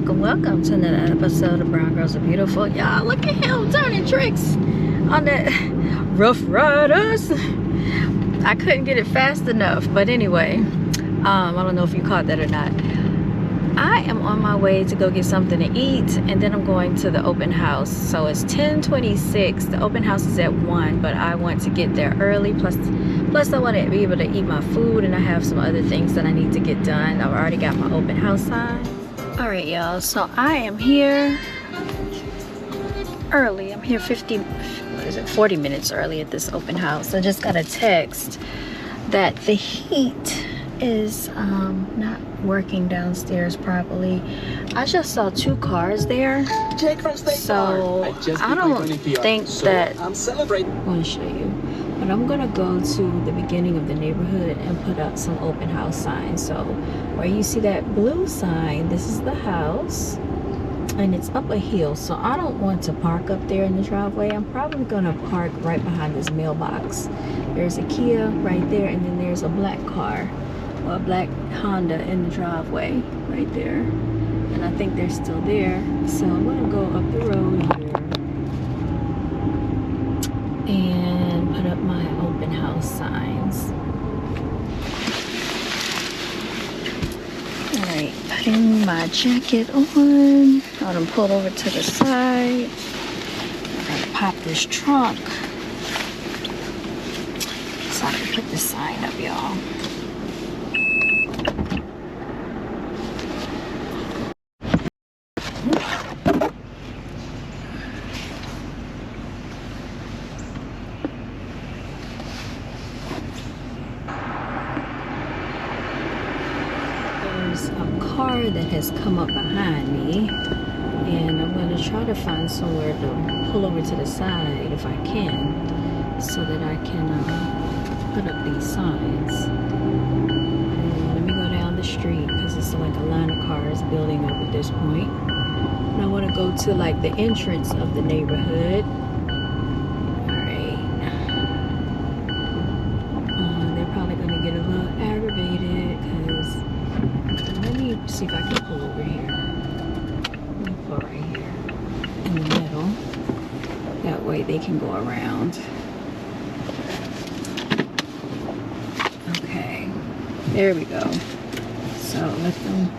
welcome to another episode of Brown Girls Are Beautiful. Y'all, look at him turning tricks on that Rough Riders. I couldn't get it fast enough, but anyway, I don't know if you caught that or not. I am on my way to go get something to eat, and then I'm going to the open house. So it's 10:26. The open house is at 1, but I want to get there early. Plus I want to be able to eat my food, and I have some other things that I need to get done. I've already got my open house sign. All right, y'all. So I am here early. I'm here 40 minutes early at this open house. I just got a text that the heat is not working downstairs properly. I just saw 2 cars there, so I don't think that I'm going to show you, but I'm gonna go to the beginning of the neighborhood and put up some open house signs. So where you see that blue sign, this is the house, and it's up a hill, so I don't want to park up there in the driveway. I'm probably gonna park right behind this mailbox. There's a Kia right there, and then there's a black car, or a black Honda in the driveway right there, and I think they're still there. So I'm gonna go up the road here and put up my open house signs. Alright, putting my jacket on. I'm gonna pull over to the side. I'm gonna pop this trunk so I can put the sign up, y'all. That has come up behind me, and I'm going to try to find somewhere to pull over to the side if I can, so that I can put up these signs. And let me go down the street because it's like a line of cars building up at this point. And I want to go to like the entrance of the neighborhood. Alright. They're probably going to get a little aggravated because let me see if I can pull over here. Let me pull right here in the middle. That way they can go around. Okay, there we go. So let them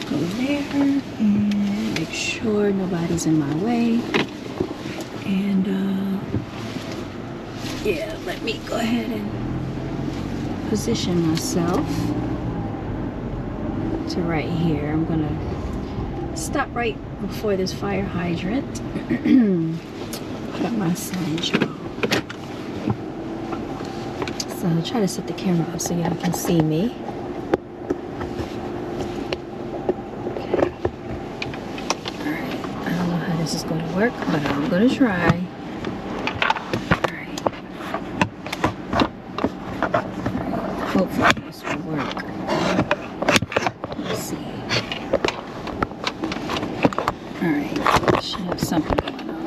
go there and make sure nobody's in my way. And yeah, let me go ahead and position myself to right here. I'm gonna stop right before this fire hydrant. Put up my signs, y'all. So I'll try to set the camera up so y'all can see me. Okay. Alright, I don't know how this is going to work, but I'm gonna try. Alright. Hopefully this will work. Alright, should have something going on.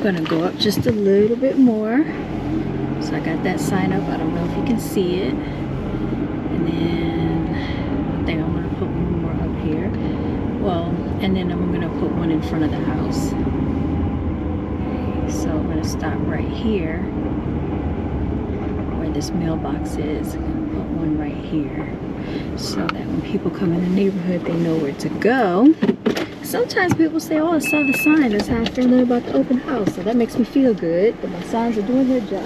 gonna go up just a little bit more. So I got that sign up. I don't know if you can see it. And then I think I'm gonna put one more up here. Well, and then I'm gonna put one in front of the house. Okay, so I'm gonna stop right here where this mailbox is. I'm gonna put one right here so that when people come in the neighborhood, they know where to go. Sometimes people say, oh, I saw the sign. That's how I found out about the open house. So that makes me feel good that my signs are doing their job.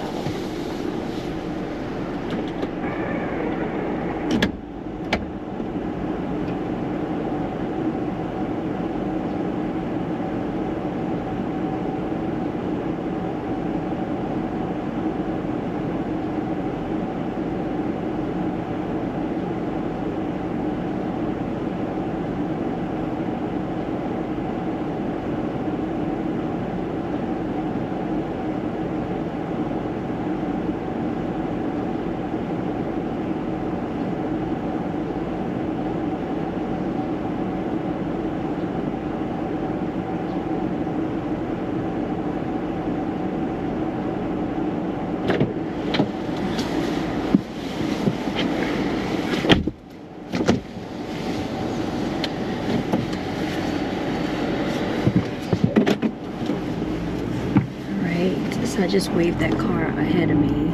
So I just waved that car ahead of me.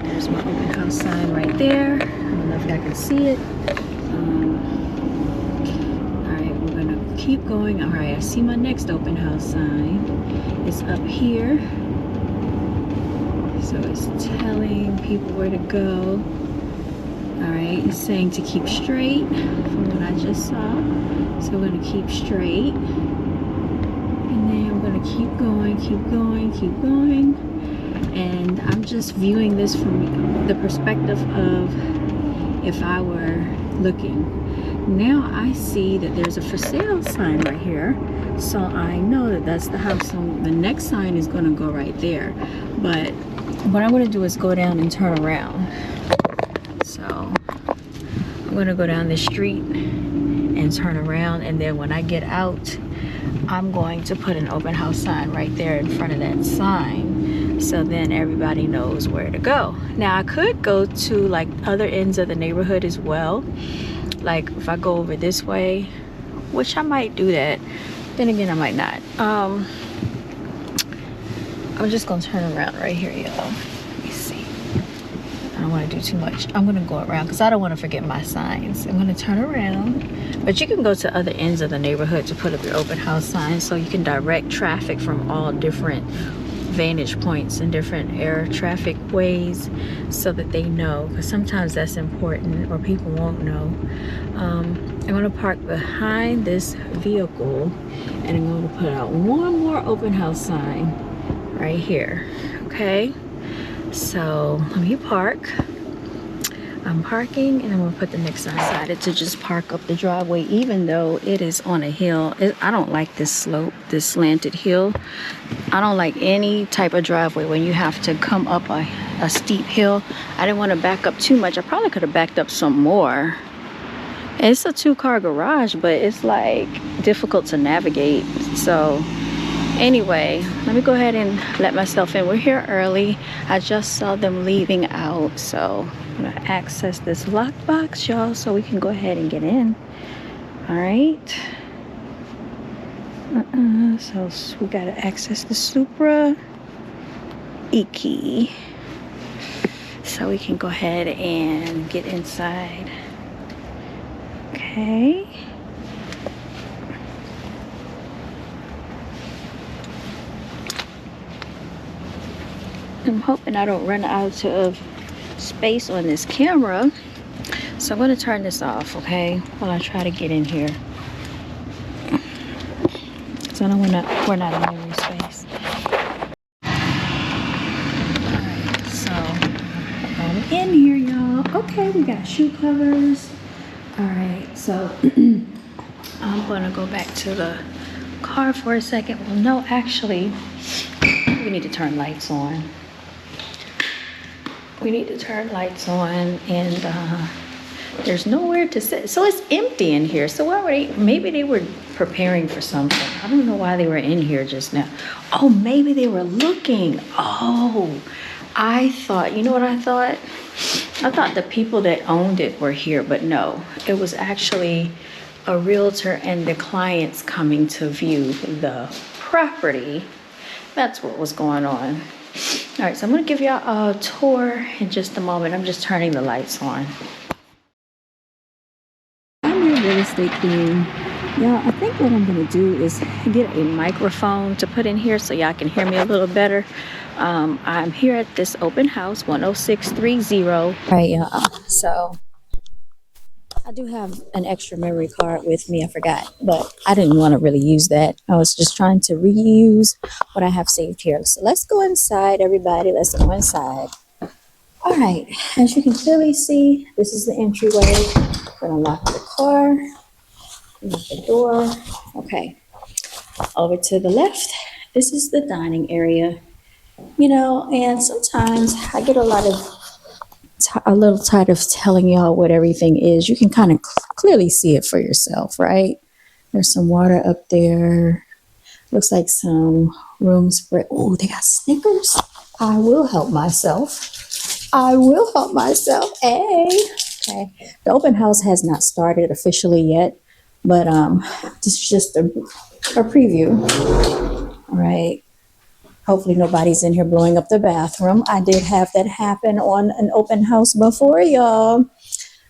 There's my open house sign right there. I don't know if y'all can see it. Alright, we're gonna keep going. Alright, I see my next open house sign. It's up here. So it's telling people where to go. Alright, it's saying to keep straight from what I just saw. So we're gonna keep straight. Keep going, keep going, keep going. And I'm just viewing this from the perspective of if I were looking. Now I see that there's a for sale sign right here. So I know that that's the house. So the next sign is going to go right there. But what I'm going to do is go down and turn around. So I'm going to go down the street and turn around. And then when I get out, I'm going to put an open house sign right there in front of that sign, so then everybody knows where to go. Now I could go to like other ends of the neighborhood as well, like if I go over this way, which I might do that, then again I might not. I'm just gonna turn around right here, y'all. Let me see. I don't want to do too much. I'm gonna go around because I don't want to forget my signs. I'm gonna turn around. But you can go to other ends of the neighborhood to put up your open house sign, so you can direct traffic from all different vantage points and different air traffic ways so that they know, because sometimes that's important or people won't know. I'm going to park behind this vehicle and I'm going to put out one more open house sign right here. Okay, so let me park. I'm parking and I'm gonna put the next sign. I decided to just park up the driveway even though it is on a hill. I don't like this slope, this slanted hill. I don't like any type of driveway when you have to come up a steep hill. I didn't want to back up too much. I probably could have backed up some more. It's a 2-car garage, but it's like difficult to navigate. So anyway, let me go ahead and let myself in. We're here early. I just saw them leaving out, so I'm gonna access this lockbox, y'all, so we can go ahead and get in. All right. So we gotta access the Supra e-key so we can go ahead and get inside. Okay. I'm hoping I don't run out of space on this camera, so I'm going to turn this off, okay, while I try to get in here, so I don't want to run out of memory space. Alright, so I'm in here, y'all. Okay, we got shoe covers. Alright, so I'm going to go back to the car for a second. Well, no, actually, we need to turn lights on. We need to turn lights on and There's nowhere to sit. So it's empty in here. So why were they? Maybe they were preparing for something. I don't know why they were in here just now. Oh, maybe they were looking. Oh, I thought, you know what I thought? I thought the people that owned it were here, but no. It was actually a realtor and the clients coming to view the property. That's what was going on. All right, so I'm gonna give y'all a tour in just a moment. I'm just turning the lights on. I'm your real estate queen. Y'all, I think what I'm gonna do is get a microphone to put in here so y'all can hear me a little better. I'm here at this open house, 10630. All right, y'all, so I do have an extra memory card with me, I forgot, but I didn't want to really use that. I was just trying to reuse what I have saved here. So let's go inside, everybody, let's go inside. All right, as you can clearly see, this is the entryway. We're gonna lock the car, lock the door. Okay, over to the left, this is the dining area. You know, and sometimes I get a little tired of telling y'all what everything is. You can kind of clearly see it for yourself, right? There's some water up there. Looks like some room spray. Oh, they got Snickers. I will help myself. I will help myself. Hey. Okay. The open house has not started officially yet, but this is just a preview. All right. Hopefully nobody's in here blowing up the bathroom. I did have that happen on an open house before, y'all.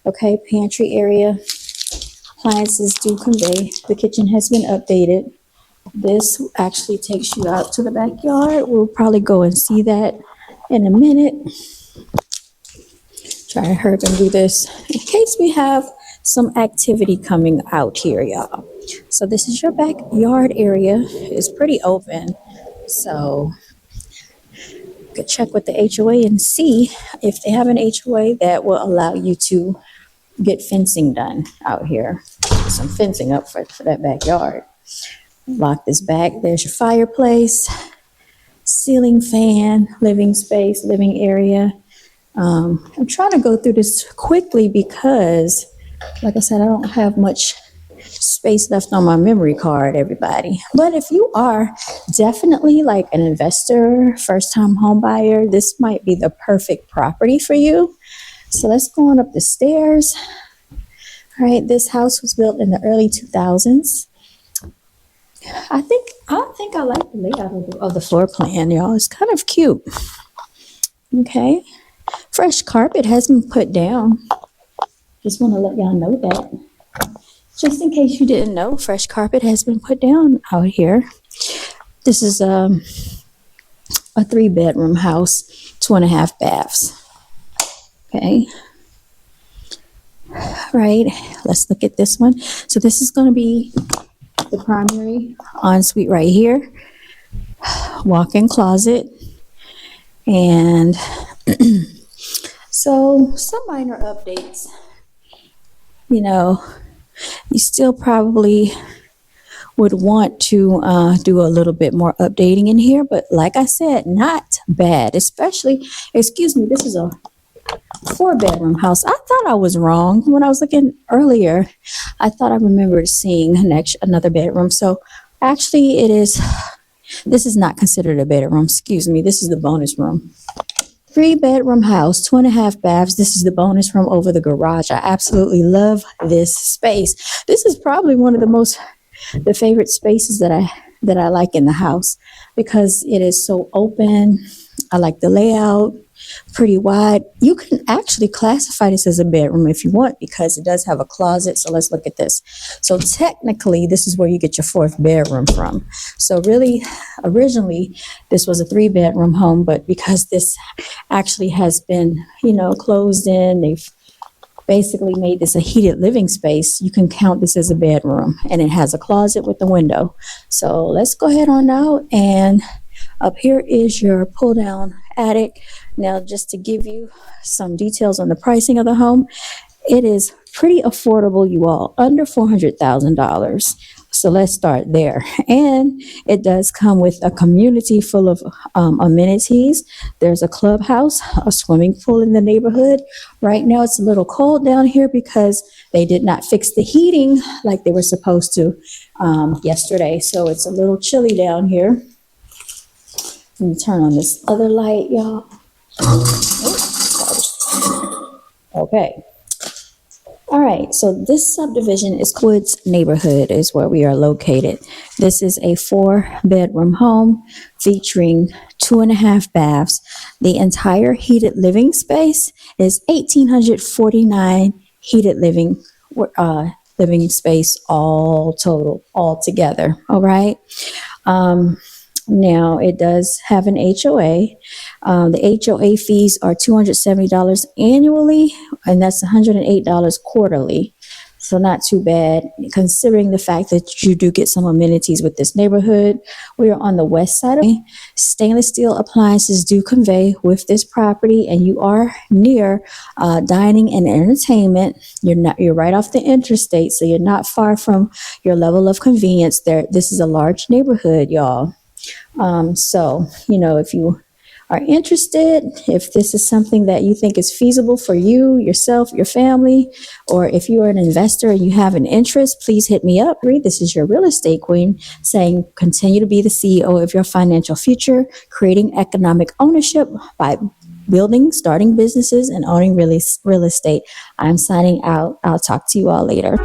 Okay, pantry area. Appliances do convey. The kitchen has been updated. This actually takes you out to the backyard. We'll probably go and see that in a minute. Try to hurry and do this in case we have some activity coming out here, y'all. So this is your backyard area. It's pretty open. So you could check with the HOA and see if they have an HOA that will allow you to get fencing done out here. Some fencing up for that backyard. Lock this back. There's your fireplace, ceiling fan, living space, living area. I'm trying to go through this quickly because, like I said, I don't have much space left on my memory card, everybody. But if you are definitely like an investor, first-time home buyer, this might be the perfect property for you. So let's go on up the stairs. All right, this house was built in the early 2000s. I think I like the layout of the floor plan, y'all. It's kind of cute. Okay, fresh carpet has been put down. Just want to let y'all know that. Just in case you didn't know, fresh carpet has been put down out here. This is a 3-bedroom house, 2.5 baths. Okay. All right, let's look at this one. So this is going to be the primary ensuite right here. Walk-in closet. And so some minor updates. You know, you still probably would want to do a little bit more updating in here, but like I said, not bad. Especially, excuse me, this is a 4-bedroom house. I thought I was wrong when I was looking earlier. I thought I remembered seeing another bedroom. So actually this is not considered a bedroom. Excuse me, this is the bonus room. 3-bedroom house, 2.5 baths. This is the bonus room over the garage. I absolutely love this space. This is probably one of the favorite spaces that I like in the house because it is so open. I like the layout, pretty wide. You can actually classify this as a bedroom if you want because it does have a closet. So let's look at this. So technically, this is where you get your 4th bedroom from. So really, originally, this was a 3-bedroom home, but because this actually has been, closed in, they've basically made this a heated living space, you can count this as a bedroom, and it has a closet with a window. So let's go ahead on out, and up here is your pull-down attic. Now, just to give you some details on the pricing of the home, it is pretty affordable, you all, under $400,000. So let's start there. And it does come with a community full of amenities. There's a clubhouse, a swimming pool in the neighborhood. Right now, it's a little cold down here because they did not fix the heating like they were supposed to yesterday. So it's a little chilly down here. Let me turn on this other light, y'all. Okay. All right, so this subdivision is Woods neighborhood is where we are located. This is a 4-bedroom home featuring 2.5 baths. The entire heated living space is 1,849 heated living space all total, all together, all right? Now, it does have an HOA. The HOA fees are $270 annually, and that's $108 quarterly. So not too bad, considering the fact that you do get some amenities with this neighborhood. We are on the west side of stainless steel appliances do convey with this property, and you are near dining and entertainment. You're right off the interstate, so you're not far from your level of convenience there. This is a large neighborhood, y'all. So, if you are interested, if this is something that you think is feasible for you, yourself, your family, or if you are an investor and you have an interest, please hit me up. This is your real estate queen saying, continue to be the CEO of your financial future, creating economic ownership by building, starting businesses, and owning real estate. I'm signing out. I'll talk to you all later.